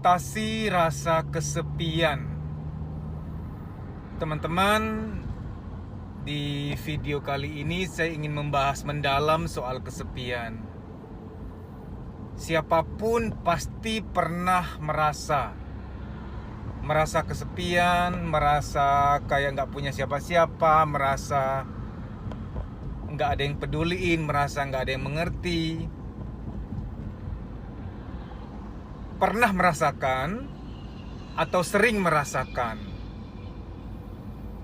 Mengatasi rasa kesepian. Teman-teman, di video kali ini saya ingin membahas mendalam soal kesepian. Siapapun pasti pernah merasa kesepian, merasa kayak nggak punya siapa-siapa, merasa nggak ada yang peduliin, merasa nggak ada yang mengerti. Pernah merasakan atau sering merasakan.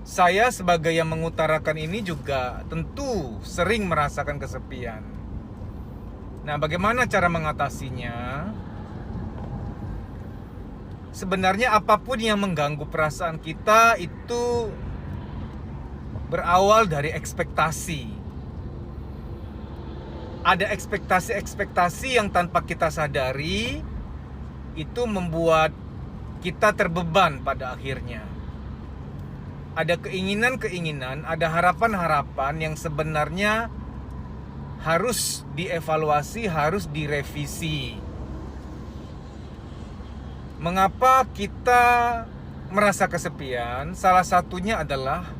Saya sebagai yang mengutarakan ini juga tentu sering merasakan kesepian. Nah, bagaimana cara mengatasinya? Sebenarnya apapun yang mengganggu perasaan kita itu berawal dari ekspektasi. Ada ekspektasi-ekspektasi yang tanpa kita sadari itu membuat kita terbeban pada akhirnya. Ada keinginan-keinginan, ada harapan-harapan yang sebenarnya harus dievaluasi, harus direvisi. Mengapa kita merasa kesepian? Salah satunya adalah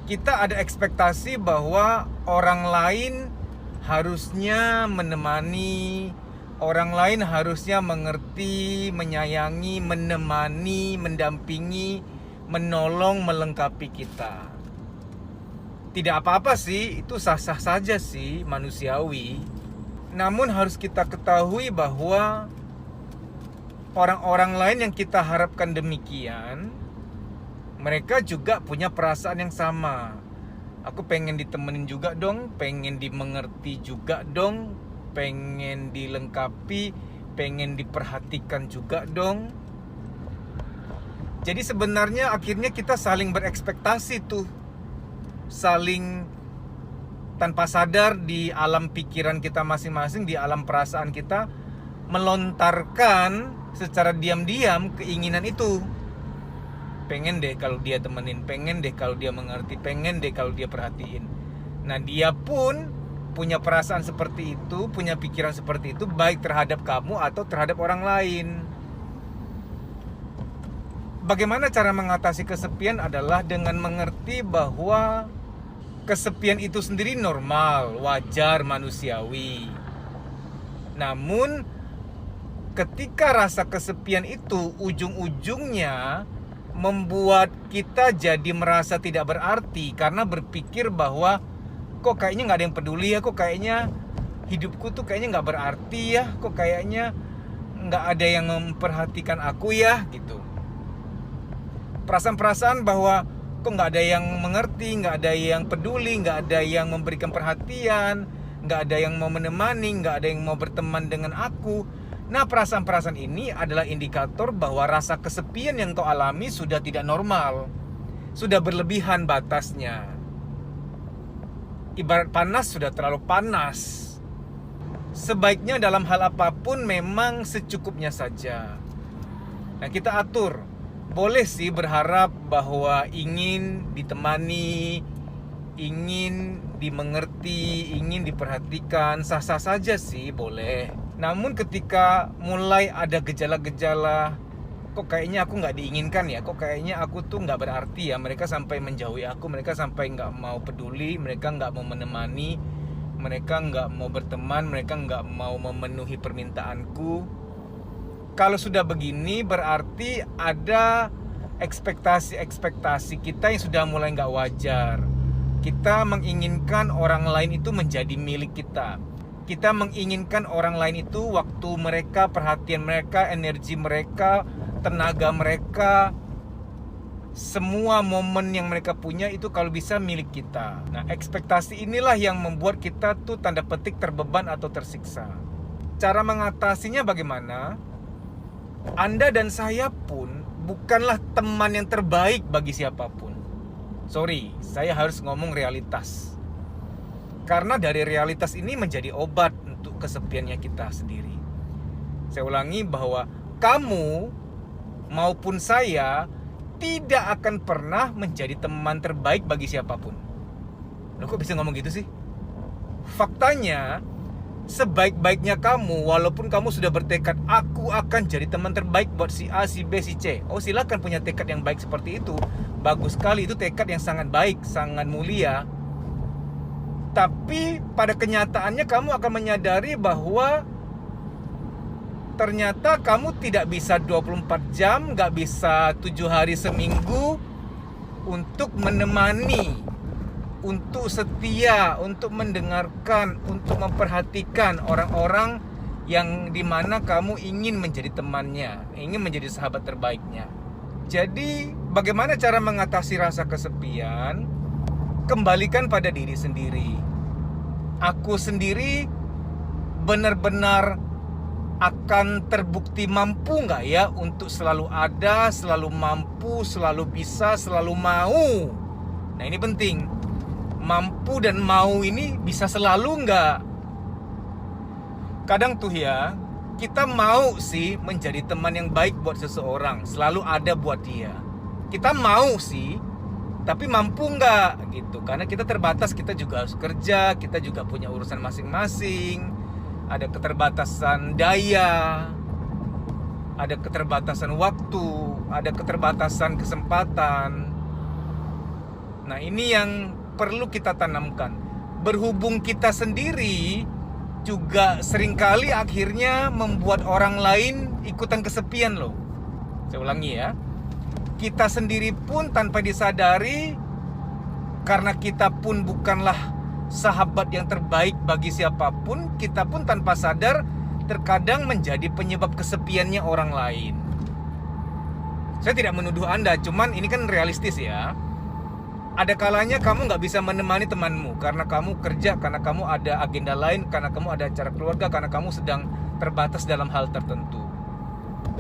kita ada ekspektasi bahwa orang lain harusnya menemani, orang lain harusnya mengerti, menyayangi, menemani, mendampingi, menolong, melengkapi kita. Tidak apa-apa sih, itu sah-sah saja sih, manusiawi. Namun harus kita ketahui bahwa orang-orang lain yang kita harapkan demikian, mereka juga punya perasaan yang sama. Aku pengen ditemenin juga dong, pengen dimengerti juga dong, pengen dilengkapi, pengen diperhatikan juga dong. Jadi sebenarnya akhirnya kita saling berekspektasi tuh. Saling tanpa sadar di alam pikiran kita masing-masing, di alam perasaan kita, melontarkan secara diam-diam keinginan itu. Pengen deh kalau dia temenin, pengen deh kalau dia mengerti, pengen deh kalau dia perhatiin. Nah, dia pun punya perasaan seperti itu, punya pikiran seperti itu, baik terhadap kamu atau terhadap orang lain. Bagaimana cara mengatasi kesepian adalah dengan mengerti bahwa kesepian itu sendiri normal, wajar, manusiawi. Namun ketika rasa kesepian itu ujung-ujungnya membuat kita jadi merasa tidak berarti karena berpikir bahwa kok kayaknya nggak ada yang peduli ya, kok kayaknya hidupku tuh kayaknya nggak berarti ya, kok kayaknya nggak ada yang memperhatikan aku ya, gitu. Perasaan-perasaan bahwa kok nggak ada yang mengerti, nggak ada yang peduli, nggak ada yang memberikan perhatian, nggak ada yang mau menemani, nggak ada yang mau berteman dengan aku. Nah, perasaan-perasaan ini adalah indikator bahwa rasa kesepian yang kau alami sudah tidak normal, sudah berlebihan batasnya. Ibarat panas sudah terlalu panas. Sebaiknya dalam hal apapun memang secukupnya saja. Nah, kita atur. Boleh sih berharap bahwa ingin ditemani, ingin dimengerti, ingin diperhatikan, sah-sah saja sih, boleh. Namun ketika mulai ada gejala-gejala, kok kayaknya aku nggak diinginkan ya, kok kayaknya aku tuh nggak berarti ya, mereka sampai menjauhi aku, mereka sampai nggak mau peduli, mereka nggak mau menemani, mereka nggak mau berteman, mereka nggak mau memenuhi permintaanku. Kalau sudah begini berarti ada ekspektasi-ekspektasi kita yang sudah mulai nggak wajar. Kita menginginkan orang lain itu menjadi milik kita. Kita menginginkan orang lain itu waktu mereka, perhatian mereka, energi mereka, tenaga mereka, semua momen yang mereka punya itu kalau bisa milik kita. Nah, ekspektasi inilah yang membuat kita tuh tanda petik terbeban atau tersiksa. Cara mengatasinya bagaimana? Anda dan saya pun bukanlah teman yang terbaik bagi siapapun. Sorry, saya harus ngomong realitas. Karena dari realitas ini menjadi obat untuk kesepiannya kita sendiri. Saya ulangi bahwa kamu maupun saya tidak akan pernah menjadi teman terbaik bagi siapapun. Loh, kok bisa ngomong gitu sih? Faktanya, sebaik-baiknya kamu, walaupun kamu sudah bertekad, aku akan jadi teman terbaik buat si A, si B, si C. Oh, silakan punya tekad yang baik seperti itu. Bagus sekali, itu tekad yang sangat baik, sangat mulia. Tapi pada kenyataannya kamu akan menyadari bahwa ternyata kamu tidak bisa 24 jam, gak bisa 7 hari seminggu untuk menemani, untuk setia, untuk mendengarkan, untuk memperhatikan orang-orang yang dimana kamu ingin menjadi temannya, ingin menjadi sahabat terbaiknya. Jadi bagaimana cara mengatasi rasa kesepian? Kembalikan pada diri sendiri. Aku sendiri benar-benar akan terbukti mampu nggak ya untuk selalu ada, selalu mampu, selalu bisa, selalu mau. Nah ini penting. Mampu dan mau ini bisa selalu nggak? Kadang tuh ya, kita mau sih menjadi teman yang baik buat seseorang, selalu ada buat dia. Kita mau sih, tapi mampu nggak gitu? Karena kita terbatas, kita juga harus kerja, kita juga punya urusan masing-masing. Ada keterbatasan daya, ada keterbatasan waktu, ada keterbatasan kesempatan. Nah ini yang perlu kita tanamkan. Berhubung kita sendiri juga seringkali akhirnya membuat orang lain ikutan kesepian loh. Saya ulangi ya. Kita sendiri pun tanpa disadari, karena kita pun bukanlah sahabat yang terbaik bagi siapapun, kita pun tanpa sadar terkadang menjadi penyebab kesepiannya orang lain. Saya tidak menuduh Anda, cuman ini kan realistis ya. Ada kalanya kamu nggak bisa menemani temanmu karena kamu kerja, karena kamu ada agenda lain, karena kamu ada acara keluarga, karena kamu sedang terbatas dalam hal tertentu.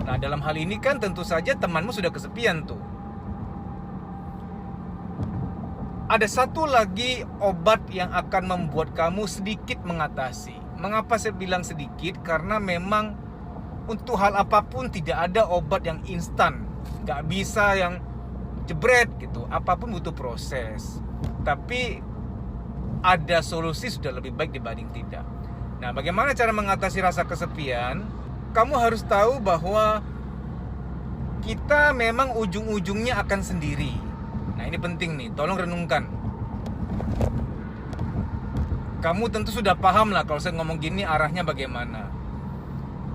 Nah dalam hal ini kan tentu saja temanmu sudah kesepian tuh. Ada satu lagi obat yang akan membuat kamu sedikit mengatasi. Mengapa saya bilang sedikit? Karena memang untuk hal apapun tidak ada obat yang instan. Gak bisa yang jebret gitu. Apapun butuh proses. Tapi ada solusi sudah lebih baik dibanding tidak. Nah, bagaimana cara mengatasi rasa kesepian? Kamu harus tahu bahwa kita memang ujung-ujungnya akan sendiri. Nah ini penting nih, tolong renungkan. Kamu tentu sudah paham lah kalau saya ngomong gini arahnya bagaimana.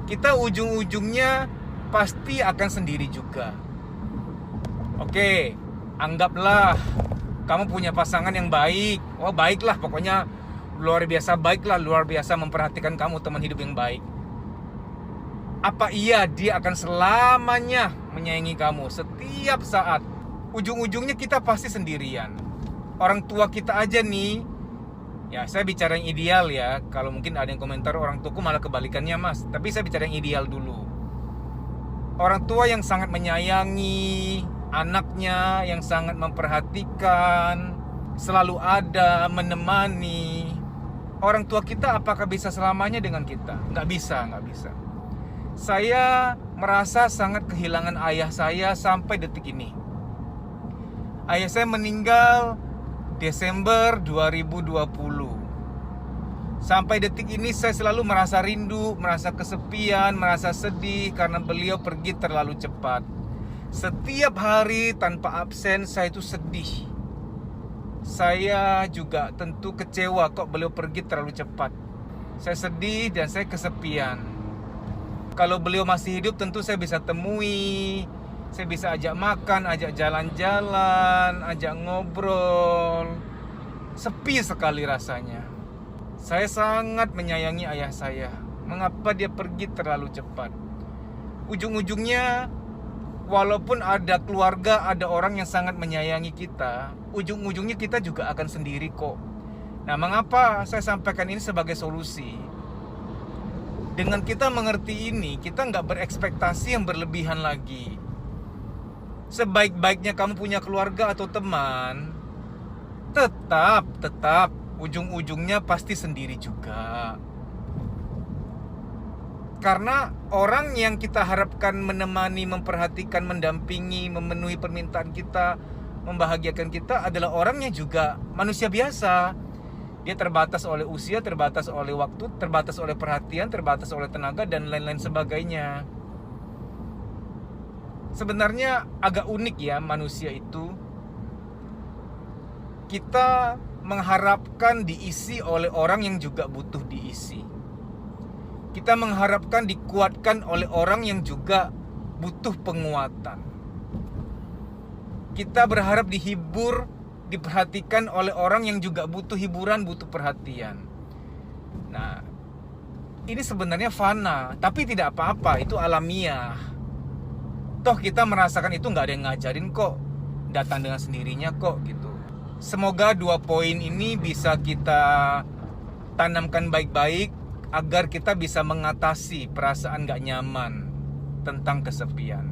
Kita ujung-ujungnya pasti akan sendiri juga. Oke, anggaplah kamu punya pasangan yang baik. Oh baiklah, pokoknya luar biasa baiklah, luar biasa memperhatikan kamu, teman hidup yang baik. Apa iya dia akan selamanya menyayangi kamu setiap saat? Ujung-ujungnya kita pasti sendirian. Orang tua kita aja nih, ya saya bicara yang ideal ya. Kalau mungkin ada yang komentar orang tuaku malah kebalikannya mas. Tapi saya bicara yang ideal dulu. Orang tua yang sangat menyayangi anaknya, yang sangat memperhatikan, selalu ada, menemani. Orang tua kita apakah bisa selamanya dengan kita? Nggak bisa. Saya merasa sangat kehilangan ayah saya sampai detik ini. Ayah saya meninggal Desember 2020. Sampai detik ini saya selalu merasa rindu, merasa kesepian, merasa sedih karena beliau pergi terlalu cepat. Setiap hari tanpa absen saya itu sedih. Saya juga tentu kecewa kok beliau pergi terlalu cepat. Saya sedih dan saya kesepian. Kalau beliau masih hidup tentu saya bisa temui, saya bisa ajak makan, ajak jalan-jalan, ajak ngobrol. Sepi sekali rasanya. Saya sangat menyayangi ayah saya. Mengapa dia pergi terlalu cepat? Ujung-ujungnya, walaupun ada keluarga, ada orang yang sangat menyayangi kita, ujung-ujungnya kita juga akan sendiri kok. Nah, mengapa saya sampaikan ini sebagai solusi? Dengan kita mengerti ini, kita nggak berekspektasi yang berlebihan lagi. Sebaik-baiknya kamu punya keluarga atau teman, tetap ujung-ujungnya pasti sendiri juga. Karena orang yang kita harapkan menemani, memperhatikan, mendampingi, memenuhi permintaan kita, membahagiakan kita adalah orang yang juga manusia biasa, Dia terbatas oleh usia, terbatas oleh waktu, terbatas oleh perhatian, terbatas oleh tenaga, dan lain-lain sebagainya. Sebenarnya agak unik ya manusia itu. Kita mengharapkan diisi oleh orang yang juga butuh diisi. Kita mengharapkan dikuatkan oleh orang yang juga butuh penguatan. Kita berharap dihibur, diperhatikan oleh orang yang juga butuh hiburan, butuh perhatian. Nah, ini sebenarnya fana, tapi tidak apa-apa, itu alamiah. Toh kita merasakan itu nggak ada yang ngajarin kok, datang dengan sendirinya kok gitu. Semoga 2 poin ini bisa kita tanamkan baik-baik agar kita bisa mengatasi perasaan nggak nyaman tentang kesepian.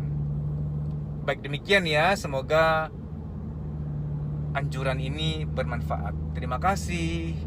Baik demikian ya, semoga anjuran ini bermanfaat. Terima kasih.